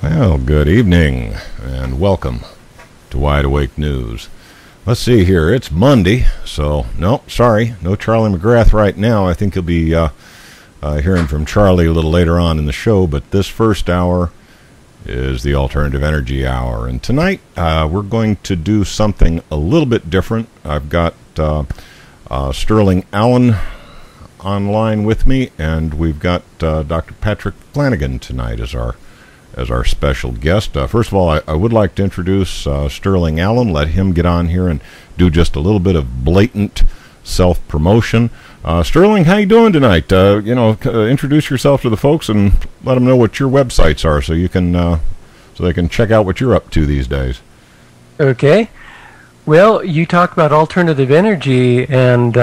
Well, good evening, and welcome to Wide Awake News. Let's see here. It's Monday, so no Charlie McGrath right now. I think you'll be hearing from Charlie a little later on in the show, but this first hour is the Alternative Energy Hour. And tonight we're going to do something a little bit different. I've got Sterling Allen online with me, and we've got Dr. Patrick Flanagan tonight as our special guest. First of all, I would like to introduce Sterling Allen, let him get on here and do just a little bit of blatant self-promotion. Sterling, how you doing tonight? Introduce yourself to the folks and let them know what your websites are so you can so they can check out what you're up to these days. Okay. Well, you talk about alternative energy, and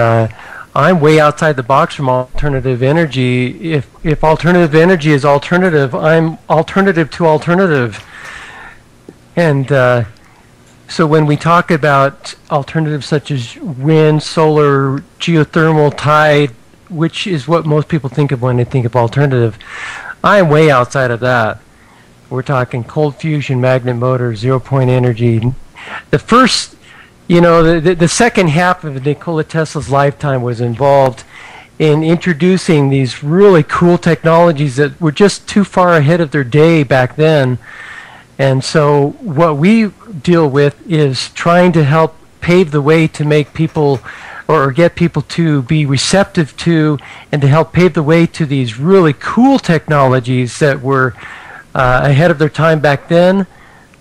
I'm way outside the box from alternative energy. If alternative energy is alternative, I'm alternative to alternative. And so when we talk about alternatives such as wind, solar, geothermal, tide, which is what most people think of when they think of alternative, I'm way outside of that. We're talking cold fusion, magnet motor, zero-point energy. The first... the second half of Nikola Tesla's lifetime was involved in introducing these really cool technologies that were just too far ahead of their day back then. And so what we deal with is trying to help pave the way to make people or get people to be receptive to and to help pave the way to these really cool technologies that were ahead of their time back then,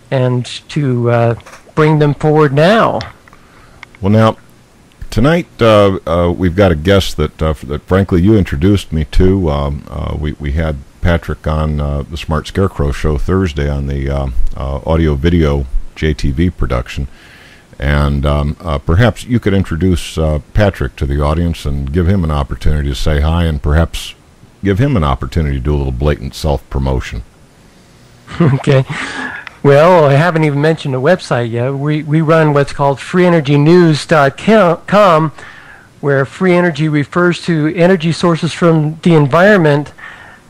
and to bring them forward now. Well, now, tonight we've got a guest that frankly you introduced me to. We had Patrick on the Smart Scarecrow show Thursday on the audio-video JTV production. And perhaps you could introduce Patrick to the audience and give him an opportunity to say hi, and perhaps give him an opportunity to do a little blatant self-promotion. Okay. Well, I haven't even mentioned the website yet. We run what's called freeenergynews.com, where free energy refers to energy sources from the environment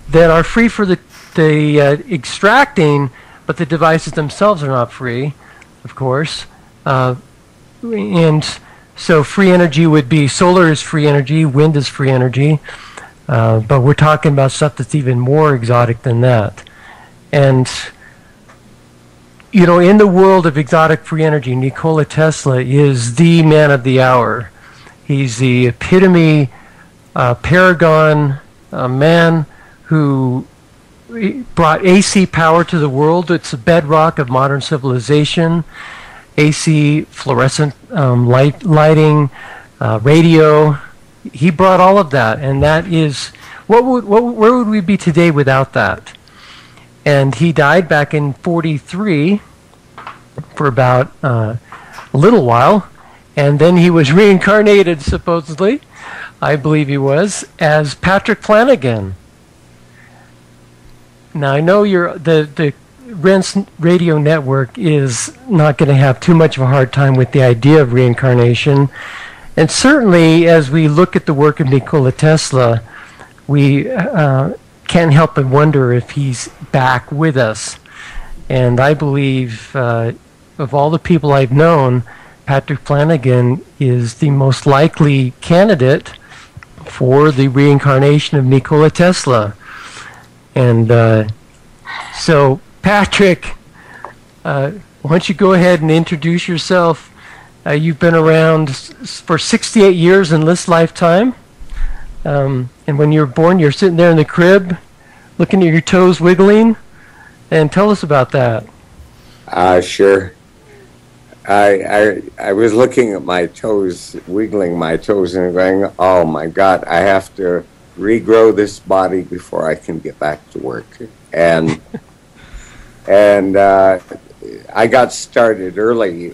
that are free for the extracting, but the devices themselves are not free, of course. And so free energy would be solar is free energy, wind is free energy, but we're talking about stuff that's even more exotic than that. And in the world of exotic free energy, Nikola Tesla is the man of the hour. He's the epitome, paragon, man who brought AC power to the world. It's the bedrock of modern civilization. AC, fluorescent lighting, radio. He brought all of that, and that is where would we be today without that? And he died back in '43 for about a little while, and then he was reincarnated, supposedly, I believe he was, as Patrick Flanagan. Now, I know the Ren's radio network is not going to have too much of a hard time with the idea of reincarnation, and certainly as we look at the work of Nikola Tesla, we can't help but wonder if he's back with us. And I believe of all the people I've known, Patrick Flanagan is the most likely candidate for the reincarnation of Nikola Tesla. And so, Patrick, why don't you go ahead and introduce yourself? You've been around for 68 years in this lifetime. And when you were born, you're sitting there in the crib, looking at your toes wiggling. And tell us about that. Sure. I was looking at my toes, wiggling my toes, and going, "Oh my God, I have to regrow this body before I can get back to work." And I got started early.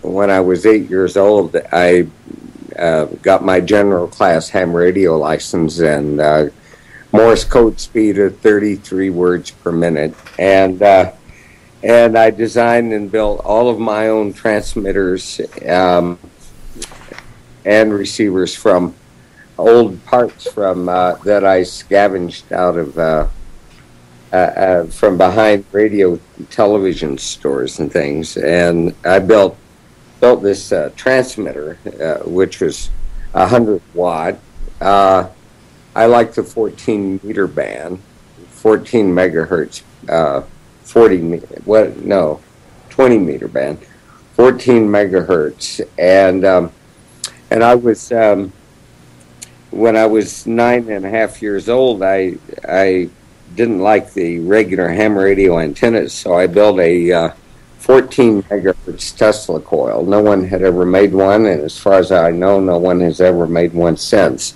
When I was 8 years old, I got my general class ham radio license and Morse code speed of 33 words per minute. And I designed and built all of my own transmitters and receivers from old parts from that I scavenged out of from behind radio television stores and things, and I built this transmitter, which was 100 watt. I like the 14 meter band, 14 megahertz, 20 meter band, 14 megahertz, and I was when I was 9.5 years old, I didn't like the regular ham radio antennas, so I built a 14 megahertz Tesla coil. No one had ever made one, and as far as I know, no one has ever made one since.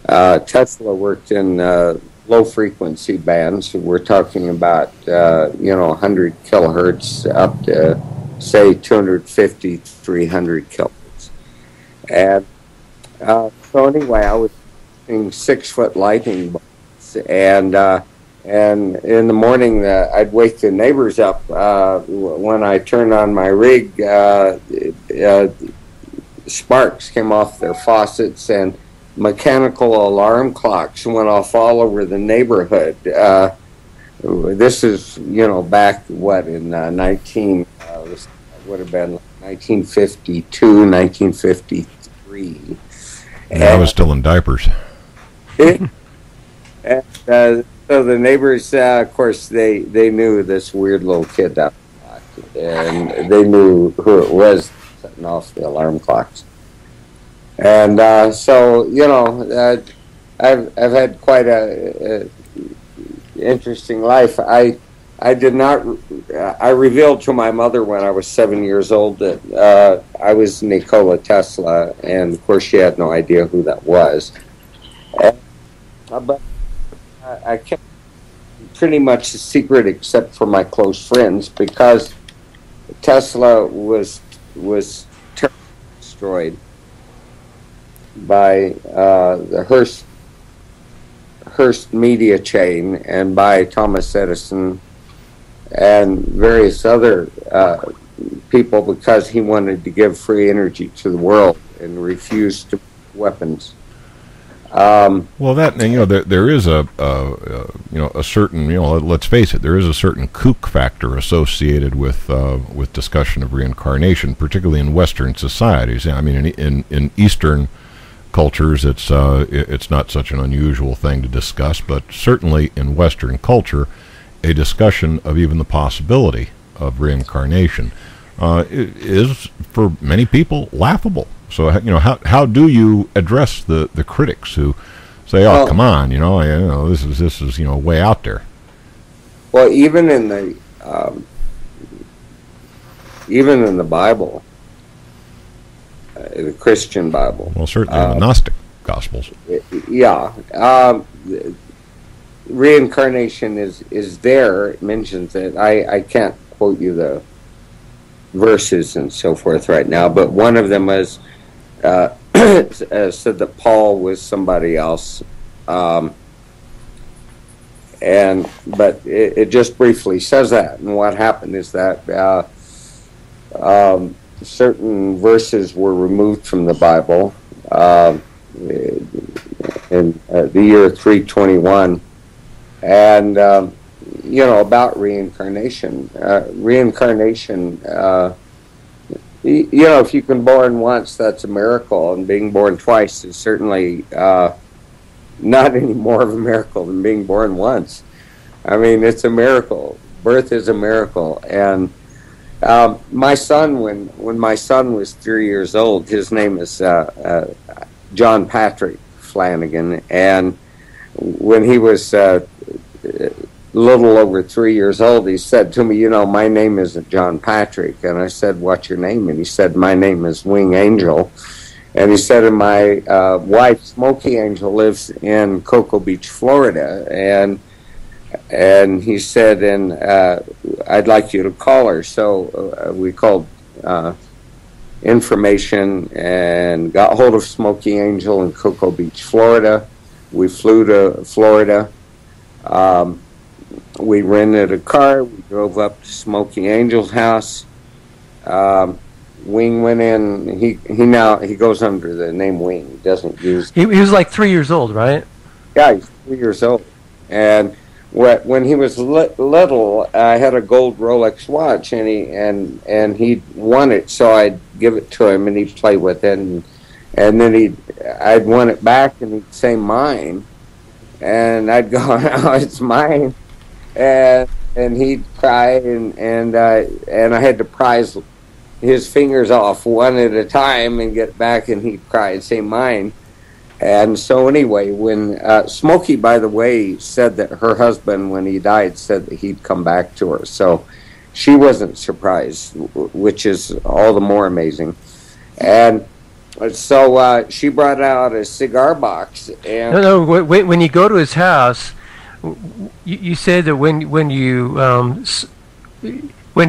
Tesla worked in low frequency bands. We're talking about 100 kilohertz up to say 250, 300 kilohertz. And so anyway, I was using 6-foot lightning bolts, and in the morning I'd wake the neighbors up when I turned on my rig. Sparks came off their faucets, and mechanical alarm clocks went off all over the neighborhood. This is, back in would have been 1952, 1953. And I was still in diapers. And so the neighbors, of course, they knew this weird little kid out there, and they knew who it was setting off the alarm clocks. And so, I've had quite a interesting life. I revealed to my mother when I was 7 years old that I was Nikola Tesla, and of course she had no idea who that was. But I kept pretty much a secret except for my close friends, because Tesla was destroyed by the Hearst media chain and by Thomas Edison and various other people, because he wanted to give free energy to the world and refused to weapons. Well, that, there is a certain, let's face it, there is a certain kook factor associated with discussion of reincarnation, particularly in Western societies. I mean, in Eastern cultures, it's not such an unusual thing to discuss, but certainly in Western culture, a discussion of even the possibility of reincarnation is for many people laughable. So how do you address the critics who say, "Oh, come on, this is way out there"? Well, even in the Bible, the Christian Bible. Well, certainly in the Gnostic Gospels. Yeah, reincarnation is there. It mentions it. I can't quote you the verses and so forth right now, but one of them was said that Paul was somebody else, but it just briefly says that. And what happened is that certain verses were removed from the Bible in the year 321, and about reincarnation. Reincarnation. If you can born once, that's a miracle, and being born twice is certainly not any more of a miracle than being born once. I mean, it's a miracle. Birth is a miracle. And my son, when my son was 3 years old, his name is John Patrick Flanagan, and when he was little over 3 years old, he said to me, "My name isn't John Patrick." And I said, "What's your name?" And he said, "My name is Wing Angel." And he said, "And my wife, Smokey Angel, lives in Cocoa Beach, Florida." And he said, "And I'd like you to call her." So we called information and got hold of Smokey Angel in Cocoa Beach, Florida. We flew to Florida. We rented a car. We drove up to Smokey Angel's house. Wing went in. He goes under the name Wing. He doesn't use. He was like 3 years old, right? Yeah, he's 3 years old. And when he was little, I had a gold Rolex watch, and he won it, so I'd give it to him, and he'd play with it, and then I'd want it back, and he'd say mine, and I'd go, oh, it's mine, and he'd cry, and I had to prise his fingers off one at a time and get back, and he'd cry and say mine. And so anyway, when Smokey, by the way, said that her husband, when he died, said that he'd come back to her. So she wasn't surprised, which is all the more amazing. And so she brought out a cigar box. And no, when you go to his house, you said that when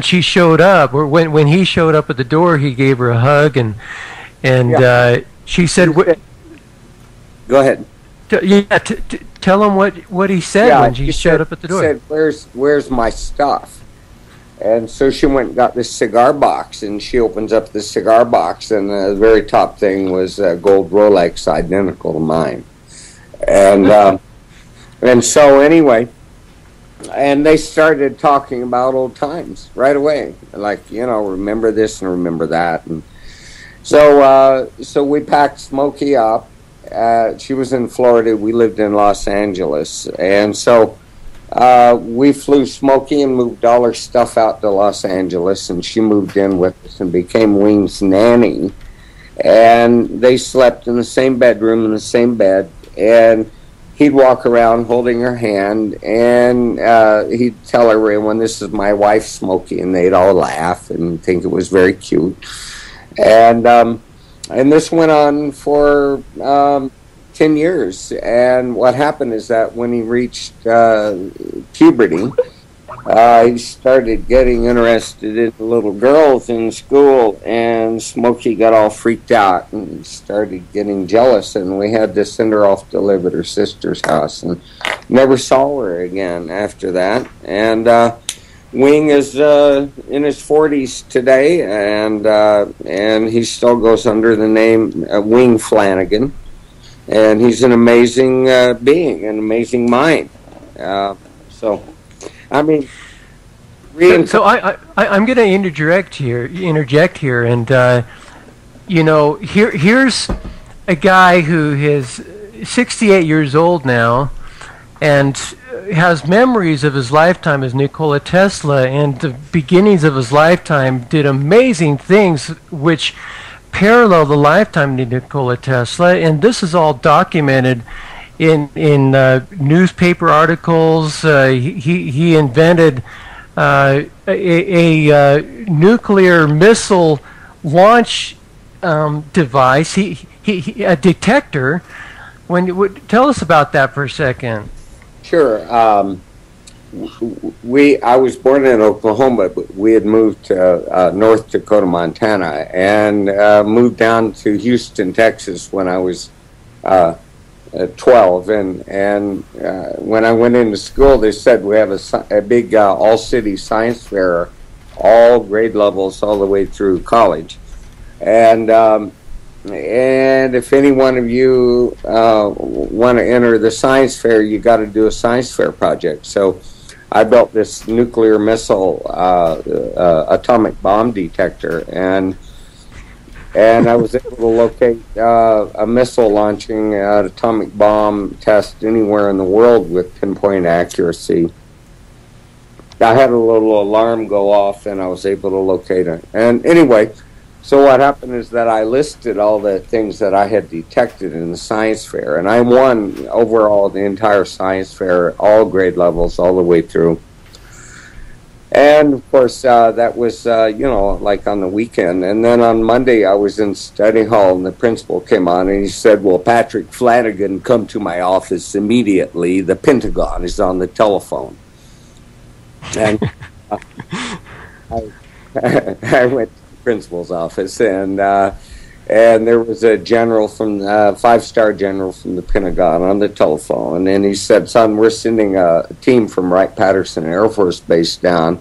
she showed up, or when he showed up at the door, he gave her a hug, and she said. Go ahead. Tell him what he said when she showed up at the door. He said, "Where's my stuff?" And so she went and got this cigar box, and she opens up the cigar box, and the very top thing was a gold Rolex identical to mine. And so anyway, and they started talking about old times right away, like, remember this and remember that, and so we packed Smokey up. She was in Florida. We lived in Los Angeles. And so we flew Smokey and moved all her stuff out to Los Angeles. And she moved in with us and became Wing's nanny. And they slept in the same bedroom, in the same bed. And he'd walk around holding her hand. And he'd tell everyone, this is my wife, Smokey. And they'd all laugh and think it was very cute. And this went on for 10 years. And what happened is that when he reached puberty, he started getting interested in little girls in school. And Smokey got all freaked out and started getting jealous. And we had to send her off to live at her sister's house. And never saw her again after that. And Wing is in his 40s today, and he still goes under the name Wing Flanagan, and he's an amazing being, an amazing mind. So, I mean, so I'm going to interject here, and here's a guy who is 68 years old now, and has memories of his lifetime as Nikola Tesla, and the beginnings of his lifetime did amazing things which parallel the lifetime of Nikola Tesla, and this is all documented in newspaper articles. He invented a nuclear missile launch device, a detector. Tell us about that for a second. Sure. I was born in Oklahoma, but we had moved to North Dakota, Montana, and moved down to Houston, Texas when I was 12. And when I went into school, they said we have a big all-city science fair, all grade levels, all the way through college. And if any one of you want to enter the science fair, you got to do a science fair project. So I built this nuclear missile atomic bomb detector, and I was able to locate a missile launching an atomic bomb test anywhere in the world with pinpoint accuracy. I had a little alarm go off, and I was able to locate it. And anyway, so what happened is that I listed all the things that I had detected in the science fair, and I won overall the entire science fair, all grade levels, all the way through. And of course, that was, like on the weekend. And then on Monday, I was in study hall, and the principal came on, and he said, "Well, Patrick Flanagan, come to my office immediately. The Pentagon is on the telephone." And I went principal's office, and there was a general from 5-star general from the Pentagon on the telephone, and he said, "Son, we're sending a team from Wright-Patterson Air Force Base down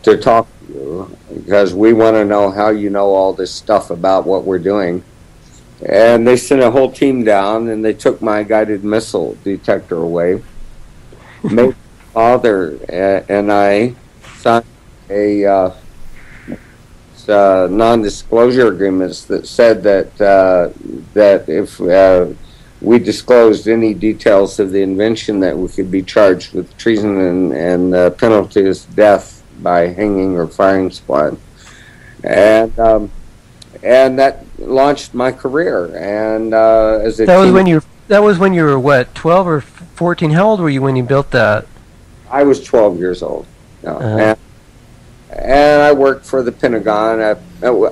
to talk to you because we want to know how you know all this stuff about what we're doing." And they sent a whole team down, and they took my guided missile detector away, father and I signed a non-disclosure agreements that said that if we disclosed any details of the invention, that we could be charged with treason and penalty is death by hanging or firing squad. And that launched my career. And as a that was when you were what, 12 or 14? How old were you when you built that? I was 12 years old. And I worked for the Pentagon.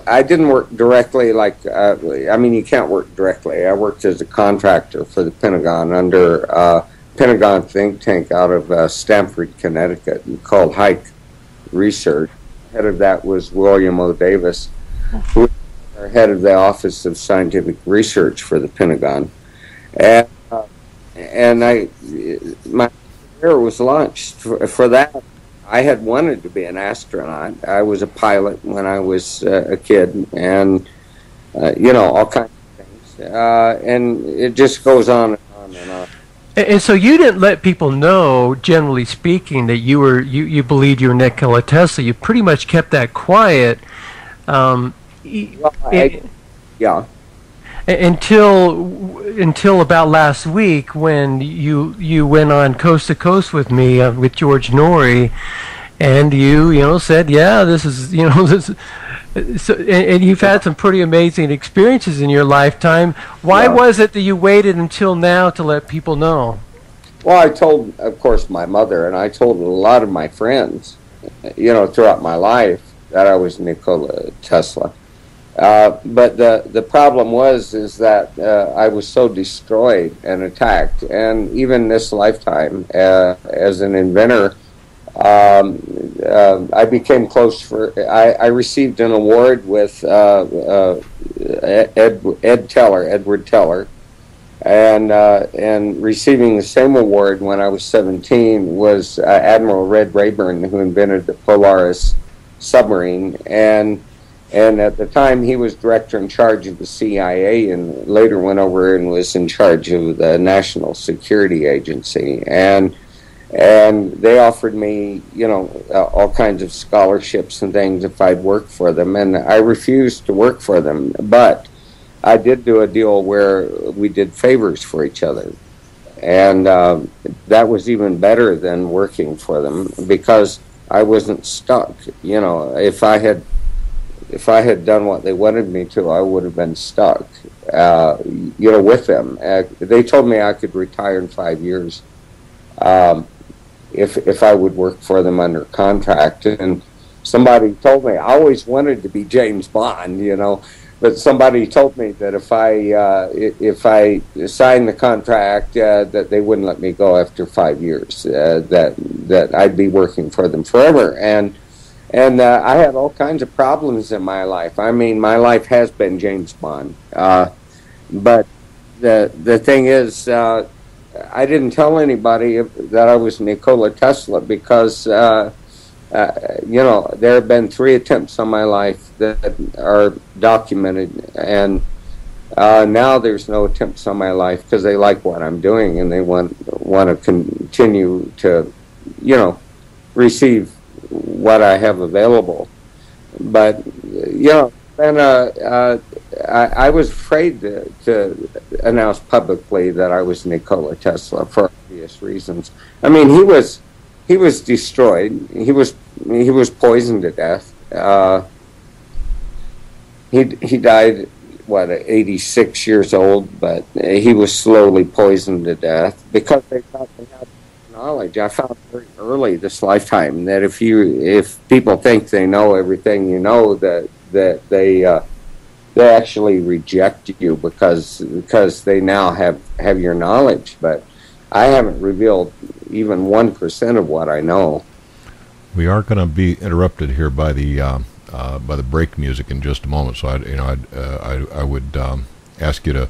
I didn't work directly, you can't work directly. I worked as a contractor for the Pentagon under Pentagon think tank out of Stamford, Connecticut, called Hike Research. Head of that was William O. Davis, who was head of the Office of Scientific Research for the Pentagon. And my career was launched for that. I had wanted to be an astronaut. I was a pilot when I was a kid, and all kinds of things. And it just goes on and on and on. And so you didn't let people know, generally speaking, that you believed you were Nikola Tesla. You pretty much kept that quiet. Yeah. Until about last week, when you went on Coast to Coast with me with George Norrie, and you said, yeah, this is this. So, and you've had some pretty amazing experiences in your lifetime. Why was it that you waited until now to let people know? Well, I told, of course, my mother, and I told a lot of my friends, throughout my life, that I was Nikola Tesla. But the problem is that I was so destroyed and attacked, and even this lifetime as an inventor, I became close I received an award with Edward Teller, and receiving the same award when I was 17 was Admiral Red Rayburn, who invented the Polaris submarine, and at the time he was director in charge of the CIA, and later went over and was in charge of the National Security Agency, and they offered me, all kinds of scholarships and things if I'd work for them, and I refused to work for them, but I did do a deal where we did favors for each other, and that was even better than working for them, because I wasn't stuck. If I had done what they wanted me to, I would have been stuck, with them. They told me I could retire in 5 years if I would work for them under contract. And somebody told me, I always wanted to be James Bond, but somebody told me that if I signed the contract, that they wouldn't let me go after 5 years, that I'd be working for them forever. And I had all kinds of problems in my life. I mean, my life has been James Bond. But the thing is, I didn't tell anybody that I was Nikola Tesla, because, there have been 3 attempts on my life that are documented. And now there's no attempts on my life, because they like what I'm doing, and they want to continue to, receive what I have available. But then I was afraid to announce publicly that I was Nikola Tesla for obvious reasons. I mean, he was destroyed. He was poisoned to death. He died at 86 years old, but he was slowly poisoned to death because they thought they had knowledge. I found very early this lifetime that if people think they know everything that they actually reject you because they now have your knowledge. But I haven't revealed even 1% of what I know. We are going to be interrupted here by the break music in just a moment, so I would ask you to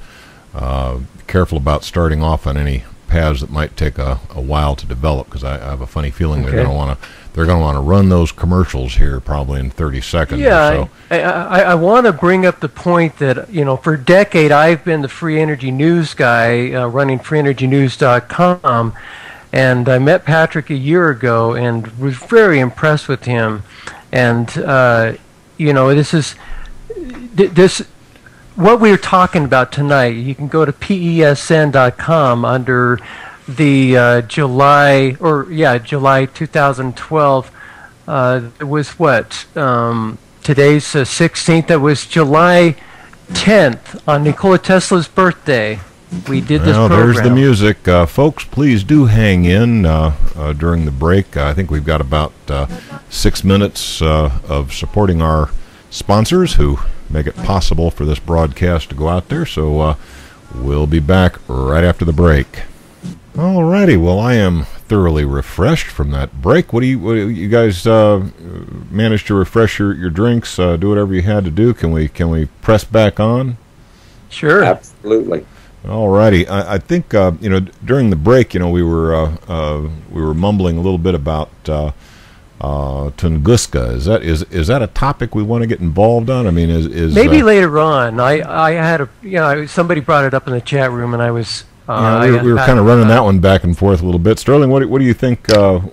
be careful about starting off on any paths that might take a while to develop, because I have a funny feeling they're going to want to run those commercials here probably in 30 seconds. Yeah, or so. I want to bring up the point that for a decade I've been the free energy news guy, running freeenergynews.com, And I met Patrick a year ago and was very impressed with him. And this what we're talking about tonight. You can go to PESN.com under the July 2012. It was what? Today's 16th. That was July 10th on Nikola Tesla's birthday. We did this program. There's the music. Folks, please do hang in during the break. I think we've got about 6 minutes of supporting our sponsors who make it possible for this broadcast to go out there. So we'll be back right after the break. Alrighty, well, I am thoroughly refreshed from that break. What do you guys manage to refresh your drinks? Do whatever you had to do. Can we press back on? Sure, absolutely. Alrighty, I think during the break, we were mumbling a little bit about Tunguska. Is that a topic we want to get involved on? I mean, is maybe later on. I had somebody brought it up in the chat room, and I was. We were kind of running that one back and forth a little bit. Sterling, what do you think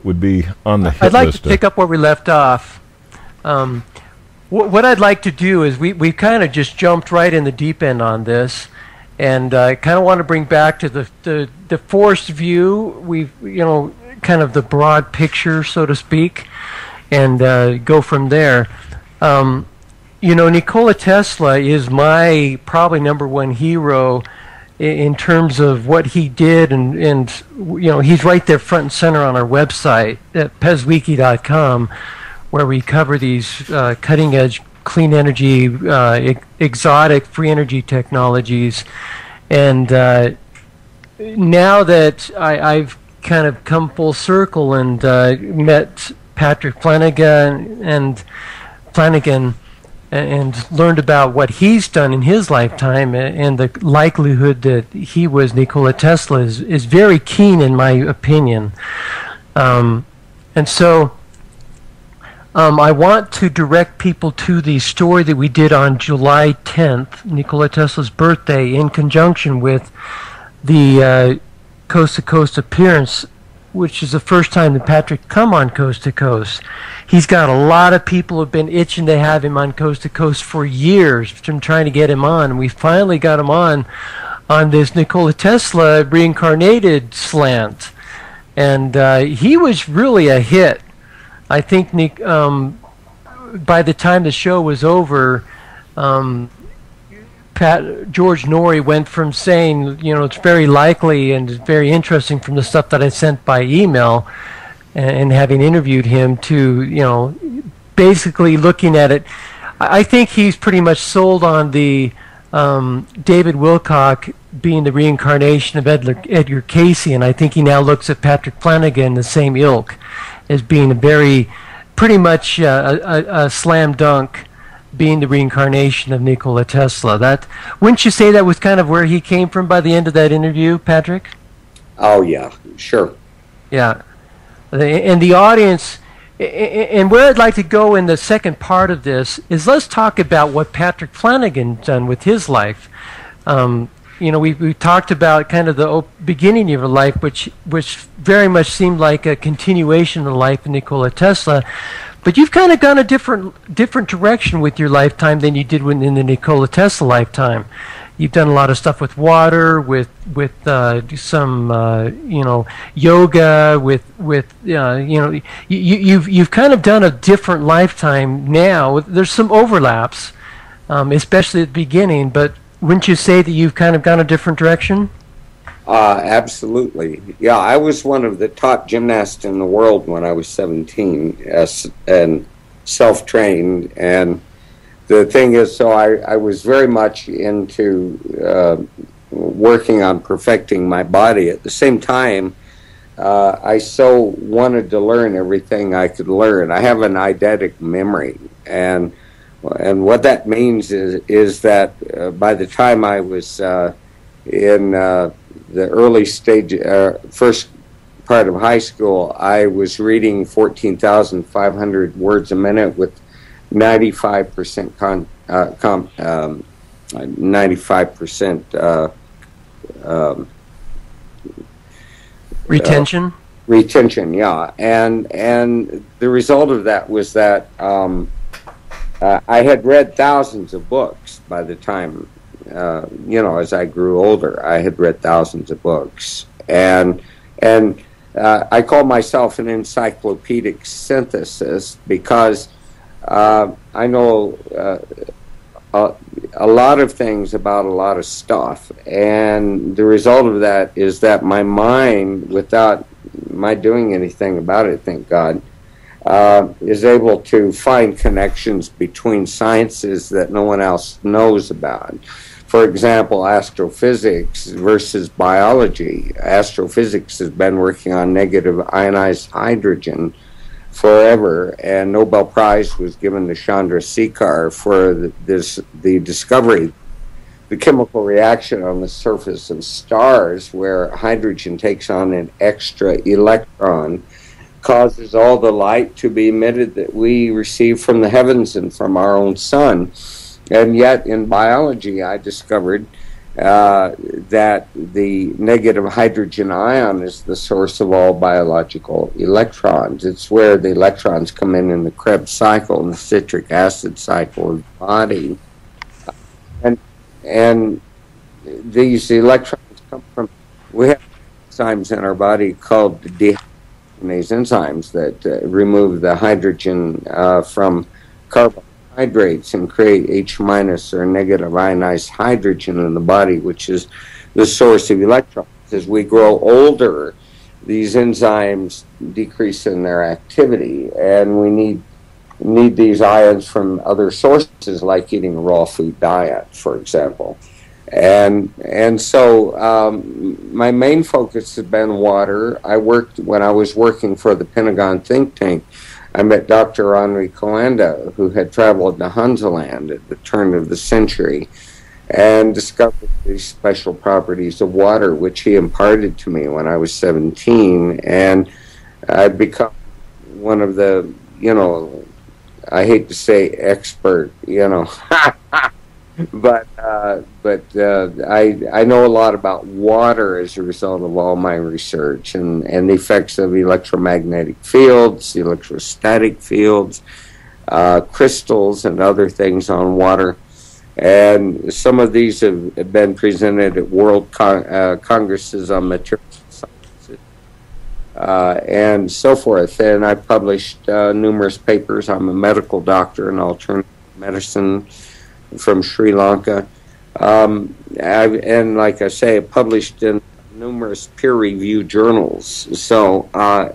would be on the hit list? I'd like to pick up where we left off. What I'd like to do is we kind of just jumped right in the deep end on this, and I kind of want to bring back to the forced view. We've kind of the broad picture, so to speak, and go from there. Nikola Tesla is my probably number one hero in terms of what he did, and he's right there front and center on our website at pezwiki.com, where we cover these cutting edge clean energy, exotic free energy technologies. And now that I've kind of come full circle and met Patrick Flanagan and learned about what he's done in his lifetime, and the likelihood that he was Nikola Tesla is very keen, in my opinion. And so I want to direct people to the story that we did on July 10th, Nikola Tesla's birthday, in conjunction with the Coast to Coast appearance, which is the first time that Patrick come on Coast to Coast. He's got a lot of people who have been itching to have him on Coast to Coast for years, from trying to get him on. And we finally got him on this Nikola Tesla reincarnated slant. And he was really a hit. I think by the time the show was over, George Norrie went from saying, it's very likely and very interesting from the stuff that I sent by email and having interviewed him, to, basically looking at it. I think he's pretty much sold on the David Wilcock being the reincarnation of Edgar Casey, and I think he now looks at Patrick Flanagan, the same ilk, as being pretty much a slam dunk, being the reincarnation of Nikola Tesla. Wouldn't you say that was kind of where he came from by the end of that interview, Patrick? Oh yeah, sure. Yeah, and the audience, and where I'd like to go in the second part of this is, let's talk about what Patrick Flanagan done with his life. We talked about kind of the beginning of your life, which very much seemed like a continuation of the life of Nikola Tesla. But you've kind of gone a different direction with your lifetime than you did in the Nikola Tesla lifetime. You've done a lot of stuff with water, with some yoga, you've kind of done a different lifetime now. There's some overlaps, especially at the beginning. But wouldn't you say that you've kind of gone a different direction? Absolutely. Yeah, I was one of the top gymnasts in the world when I was 17, and self-trained. And the thing is, so I was very much into working on perfecting my body. At the same time, I so wanted to learn everything I could learn. I have an eidetic memory, and what that means is that by the time I was in the early stage, first part of high school, I was reading 14,500 words a minute with 95% 95% retention. Retention, yeah, and the result of that was that I had read thousands of books by the time, as I grew older. I had read thousands of books, and I call myself an encyclopedic synthesist because I know a lot of things about a lot of stuff, and the result of that is that my mind, without my doing anything about it, thank God, is able to find connections between sciences that no one else knows about. For example, astrophysics versus biology. Astrophysics has been working on negative ionized hydrogen forever, and Nobel Prize was given to Chandrasekhar for the discovery, the chemical reaction on the surface of stars where hydrogen takes on an extra electron, causes all the light to be emitted that we receive from the heavens and from our own sun. And yet in biology I discovered that the negative hydrogen ion is the source of all biological electrons. It's where the electrons come in the Krebs cycle and the citric acid cycle of the body. And these electrons come from, we have enzymes in our body called dehydrogenase enzymes that remove the hydrogen from carbohydrates and create H- or negative ionized hydrogen in the body, which is the source of electrons. As we grow older, these enzymes decrease in their activity, and we need these ions from other sources, like eating a raw food diet, for example. And so my main focus has been water. When I was working for the Pentagon think tank, I met Dr. Henri Coanda, who had traveled to Hunzaland at the turn of the century and discovered these special properties of water, which he imparted to me when I was 17. And I've become one of the, I hate to say expert, but I know a lot about water as a result of all my research and the effects of electromagnetic fields, electrostatic fields, crystals, and other things on water. And some of these have been presented at world congresses on material sciences and so forth. And I've published numerous papers. I'm a medical doctor in alternative medicine from Sri Lanka. And like I say, published in numerous peer-reviewed journals. So I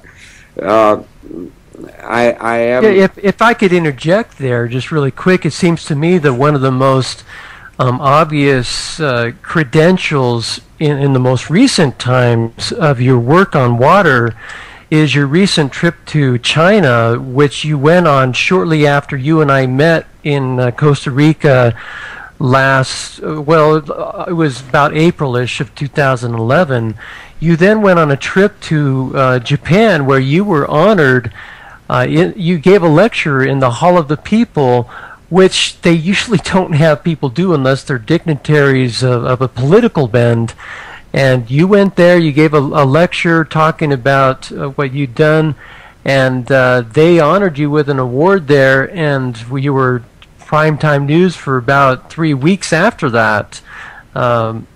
am... Yeah, if I could interject there just really quick, it seems to me that one of the most obvious credentials in the most recent times of your work on water is your recent trip to China, which you went on shortly after you and I met in Costa Rica it was about April-ish of 2011. You then went on a trip to Japan, where you were honored. You gave a lecture in the Hall of the People, which they usually don't have people do unless they're dignitaries of a political bend. And you went there, you gave a lecture talking about what you'd done, and they honored you with an award there, and you were primetime news for about 3 weeks after that. And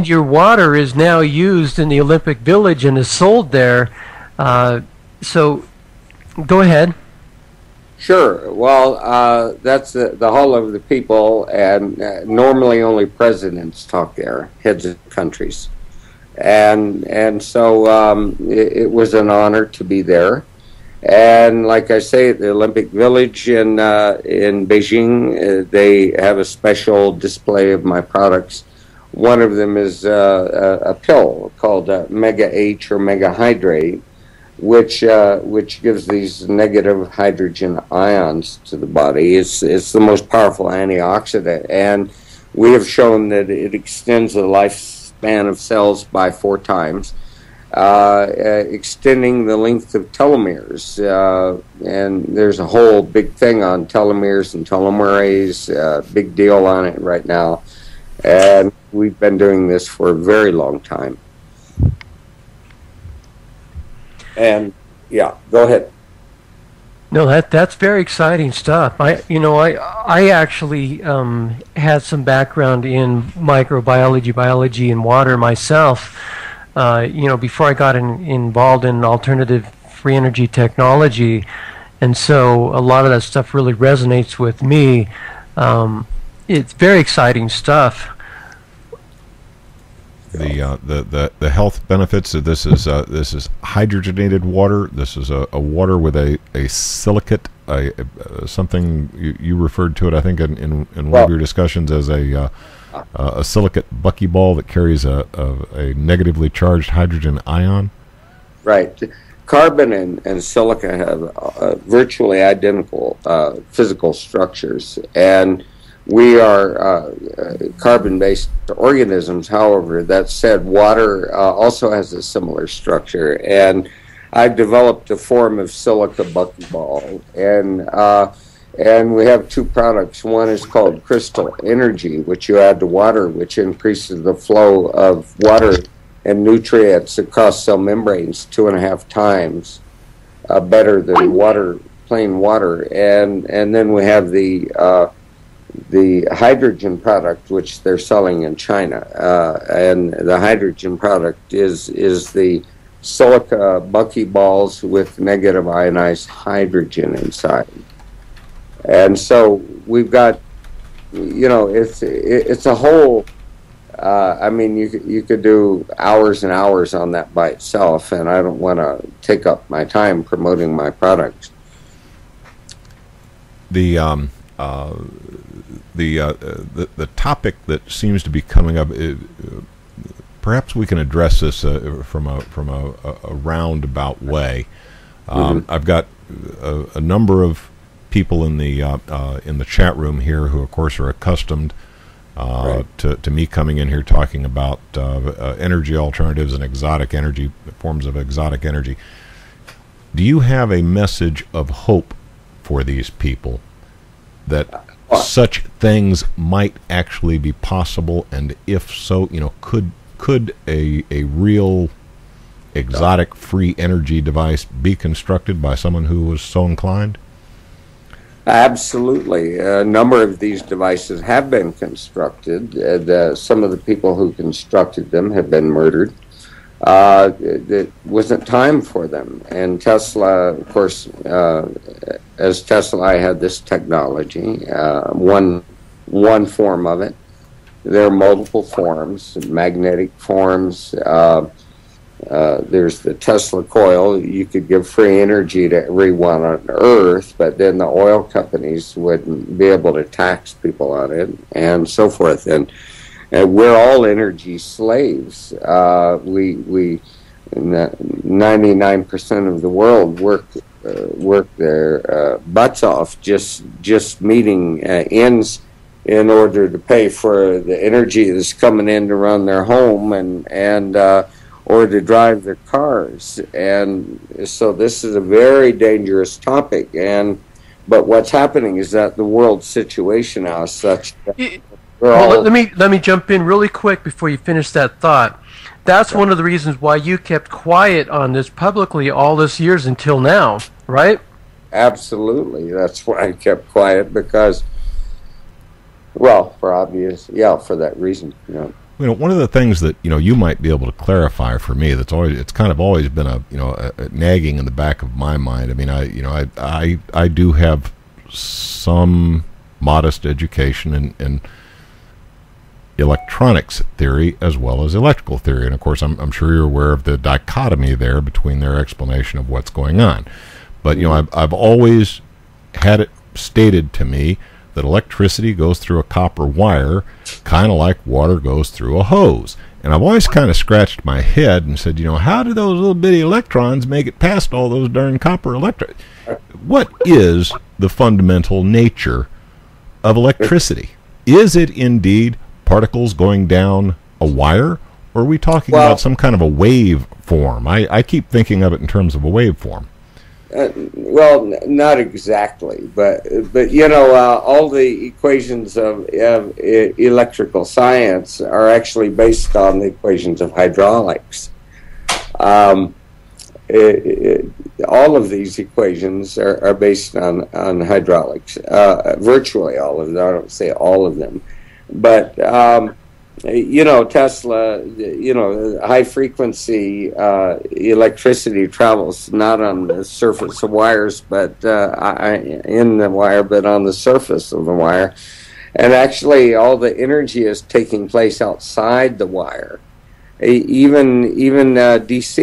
your water is now used in the Olympic Village and is sold there. So go ahead. Sure. Well, that's the Hall of the People, and normally only presidents talk there, heads of countries. And so it was an honor to be there. And like I say, at the Olympic Village in Beijing, they have a special display of my products. One of them is a pill called Mega H or Mega Hydrate, which gives these negative hydrogen ions to the body. It's the most powerful antioxidant, and we have shown that it extends the lifespan of cells by 4 times, extending the length of telomeres. And there's a whole big thing on telomeres and telomerase, big deal on it right now. And we've been doing this for a very long time. And yeah, go ahead. No, that's very exciting stuff. I actually had some background in microbiology, biology, and water myself. Before I got involved in alternative free energy technology, and so a lot of that stuff really resonates with me. It's very exciting stuff. The health benefits of this is hydrogenated water. This is a water with a silicate, something you referred to it, I think, in one of your discussions as a silicate buckyball that carries a negatively charged hydrogen ion. Right. Carbon and silica have virtually identical physical structures, and we are carbon-based organisms. However, that said, water also has a similar structure, and I've developed a form of silica buckyball, and we have two products. One is called Crystal Energy, which you add to water, which increases the flow of water and nutrients across cell membranes 2.5 times better than plain water, and then we have the hydrogen product, which they're selling in China, and the hydrogen product is the silica buckyballs with negative ionized hydrogen inside. And so we've got, it's a whole. You could do hours and hours on that by itself, and I don't want to take up my time promoting my products. The topic that seems to be coming up, perhaps we can address this from a roundabout way. I've got a number of people in the chat room here who, of course, are accustomed to me coming in here talking about energy alternatives and exotic energy, forms of exotic energy. Do you have a message of hope for these people that such things might actually be possible, and if so, could a real exotic free energy device be constructed by someone who was so inclined? Absolutely. A number of these devices have been constructed. Some of the people who constructed them have been murdered. It wasn't time for them. And Tesla, of course, as Tesla, I had this technology, one form of it. There are multiple forms, magnetic forms. There's the Tesla coil. You could give free energy to everyone on Earth, but then the oil companies wouldn't be able to tax people on it, and so forth. And we're all energy slaves. We 99% of the world work their butts off just meeting ends in order to pay for the energy that's coming in to run their home and or to drive their cars. And so this is a very dangerous topic. But what's happening is that the world situation now is such that let me jump in really quick before you finish that thought. That's one of the reasons why you kept quiet on this publicly all this years until now, right? Absolutely. That's why I kept quiet, because, well, for that reason, one of the things that you might be able to clarify for me, it's kind of always been a nagging in the back of my mind. I mean, I do have some modest education in electronics theory as well as electrical theory, and of course I'm sure you're aware of the dichotomy there between their explanation of what's going on. But I've always had it stated to me that electricity goes through a copper wire, kind of like water goes through a hose. And I've always kind of scratched my head and said, how do those little bitty electrons make it past all those darn copper electrons? What is the fundamental nature of electricity? Is it indeed particles going down a wire, or are we talking about some kind of a wave form? I keep thinking of it in terms of a wave form. Not exactly, but all the equations of electrical science are actually based on the equations of hydraulics. all of these equations are based on hydraulics. Virtually all of them. I don't say all of them, but Tesla. High frequency electricity travels not on the surface of wires, but in the wire, but on the surface of the wire. And actually, all the energy is taking place outside the wire. Even DC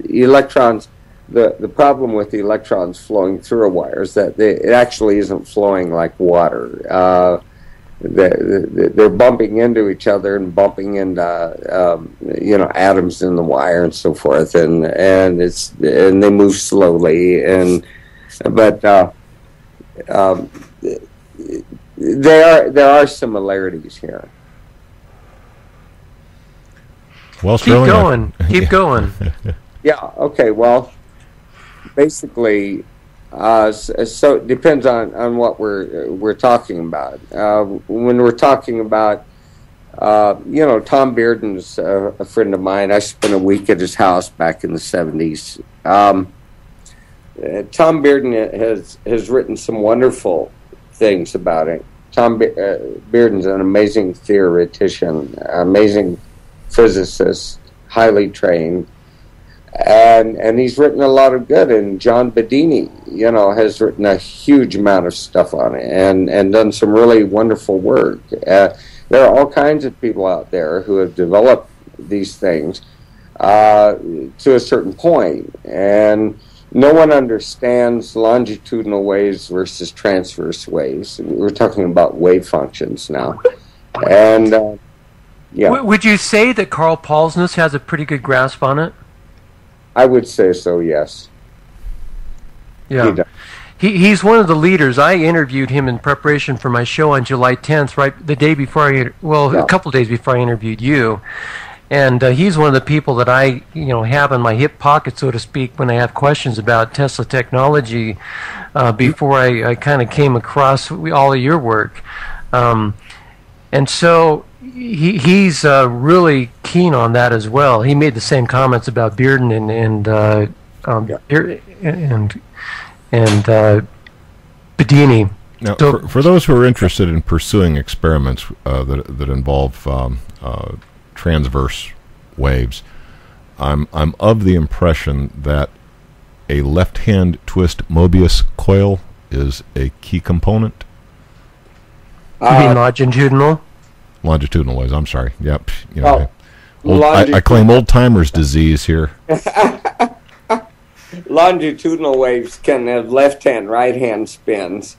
electrons. The problem with the electrons flowing through a wire is that it actually isn't flowing like water. They're bumping into each other and bumping into atoms in the wire and so forth, and they move slowly, but there are similarities here. Well, keep going. Yeah. Okay. Well, basically, so it depends on what we're talking about. When we're talking about, Tom Bearden's a friend of mine. I spent a week at his house back in the 70s. Tom Bearden has written some wonderful things about it. Tom Bearden's an amazing theoretician, amazing physicist, highly trained, and he's written a lot of good. And John Bedini, has written a huge amount of stuff on it and done some really wonderful work. There are all kinds of people out there who have developed these things to a certain point, and no one understands longitudinal waves versus transverse waves. We're talking about wave functions now. And yeah. Would you say that Carl Paulsness has a pretty good grasp on it? I would say so, yes. Yeah. He's one of the leaders. I interviewed him in preparation for my show on July 10th, right the day before a couple days before I interviewed you. And he's one of the people that I, have in my hip pocket, so to speak, when I have questions about Tesla technology before I kind of came across all of your work. And so he's really keen on that as well. He made the same comments about Bearden and Bedini. Now, for those who are interested in pursuing experiments that involve transverse waves, I'm of the impression that a left-hand twist Mobius coil is a key component. You mean longitudinal? Longitudinal waves. I'm sorry. Yep. I claim old-timers disease here. Longitudinal waves can have left-hand, right-hand spins.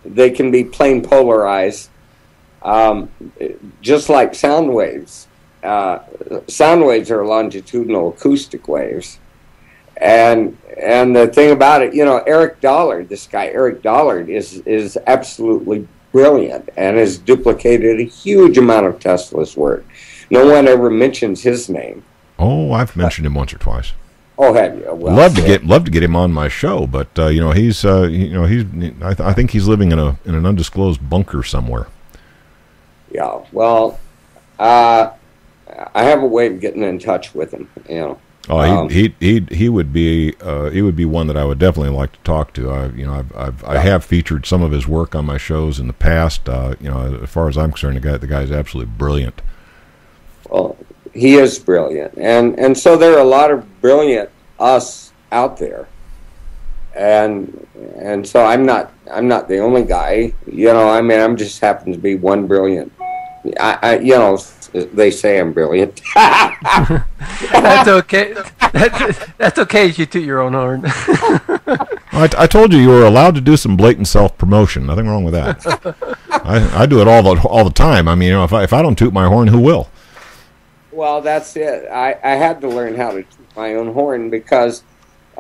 They can be plane polarized, just like sound waves. Sound waves are longitudinal acoustic waves, and the thing about it, Eric Dollard, Eric Dollard is absolutely brilliant and has duplicated a huge amount of Tesla's work. No one ever mentions his name. Oh, I've mentioned him once or twice. Oh, have you? Well, love to get him on my show, but he's I think he's living in an undisclosed bunker somewhere. Yeah. Well, I have a way of getting in touch with him. Oh, he would be one that I would definitely like to talk to. I have featured some of his work on my shows in the past. As far as I'm concerned, the guy's absolutely brilliant. Well, he is brilliant, and so there are a lot of brilliant us out there, and so I'm not the only guy. I'm just happen to be one brilliant. They say I'm brilliant. That's okay. That's okay. You toot your own horn. I told you were allowed to do some blatant self-promotion. Nothing wrong with that. I do it all the time. I mean, if I don't toot my horn, who will? Well, that's it. I had to learn how to toot my own horn because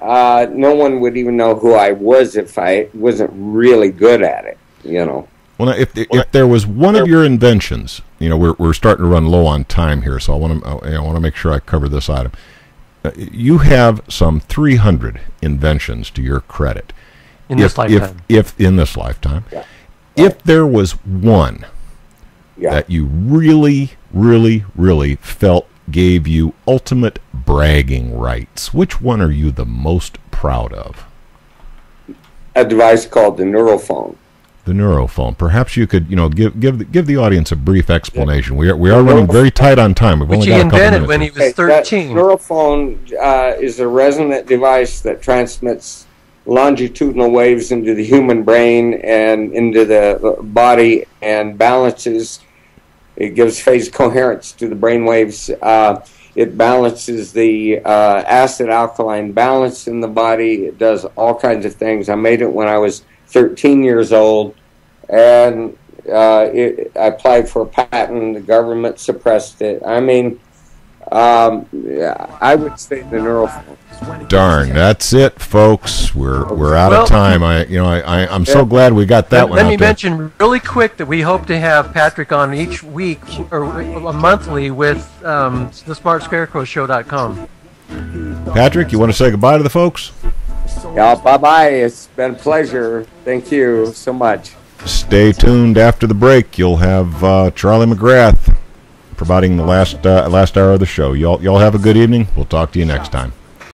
no one would even know who I was if I wasn't really good at it. Well, if there was one of your inventions, we're starting to run low on time here, so I want to make sure I cover this item. You have some 300 inventions to your credit. In this lifetime. If in this lifetime, yeah. If there was one that you really, really, really felt gave you ultimate bragging rights, which one are you the most proud of? A device called the neurophone. The neurophone. Perhaps you could, give the audience a brief explanation. We are running very tight on time. We've Which only he got a couple invented minutes. when he was 13. That neurophone is a resonant device that transmits longitudinal waves into the human brain and into the body and balances. It gives phase coherence to the brain waves. It balances the acid-alkaline balance in the body. It does all kinds of things. I made it when I was 13 years old, and I applied for a patent. The government suppressed it. I mean, I would say the neurophone. Darn, that's it, folks. We're out of time. I'm so glad we got that one. Let me mention really quick that we hope to have Patrick on each week or monthly with thesmartscarecrowshow.com. Patrick, you want to say goodbye to the folks? Yeah, bye-bye. It's been a pleasure. Thank you so much. Stay tuned after the break. You'll have Charlie McGrath providing the last hour of the show. Y'all have a good evening. We'll talk to you next time.